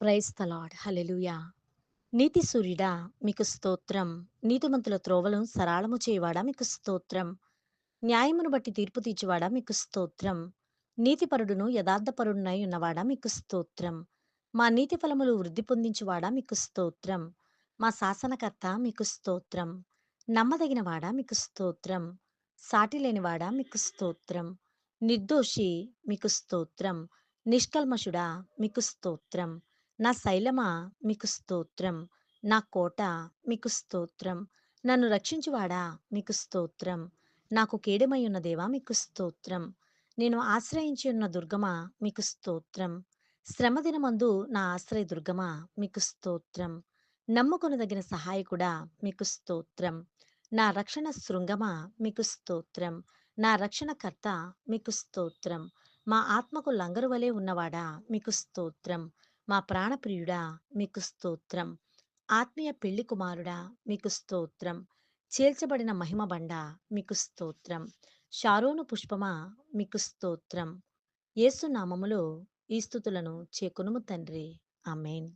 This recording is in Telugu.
Praise the lord. హల్లెలూయా! నీతి సూర్యుడా మీకు స్తోత్రం. నీతిమంతుల త్రోవలను సరళము చేయువాడా మీకు స్తోత్రం. న్యాయమును బట్టి తీర్పు తీర్చువాడా మీకు స్తోత్రం. నీతిపరుడును యథార్థపరుడునై ఉన్నవాడా మీకు స్తోత్రం. మా నీతి ఫలములు వృద్ధి పొందించువాడా మీకు స్తోత్రం. మా శాసనకర్త మీకు స్తోత్రం. నమ్మదగినవాడా మీకు స్తోత్రం. సాటి లేనివాడా మీకు స్తోత్రం. నిర్దోషి మీకు స్తోత్రం. నిష్కల్మషుడా మీకు స్తోత్రం. నా శైలమా మీకు స్తోత్రం. నా కోట మీకు స్తోత్రం. నన్ను రక్షించువాడా మీకు స్తోత్రం. నాకు కేడెమయ్యున్న దేవా మీకు స్తోత్రం. నేను ఆశ్రయించి ఉన్న దుర్గమా మీకు స్తోత్రం. శ్రమదినమందు నా ఆశ్రయ దుర్గమా మీకు స్తోత్రం. నమ్ముకొనదగిన సహాయకుడా మీకు స్తోత్రం. నా రక్షణ శృంగమా మీకు స్తోత్రం. నా రక్షణకర్త మీకు స్తోత్రం. మా ఆత్మకు లంగరు వలె ఉన్నవాడా మీకు స్తోత్రం. మా ప్రాణప్రియుడా మీకు స్తోత్రం. ఆత్మీయ పెళ్లి కుమారుడా మీకు స్తోత్రం. చేల్చబడిన మహిమ బండ మీకు స్తోత్రం. షారోను పుష్పమా మీకు స్తోత్రం. యేసు నామములో ఈ స్తుతులను చేకొనుము తండ్రి. ఆమేన్.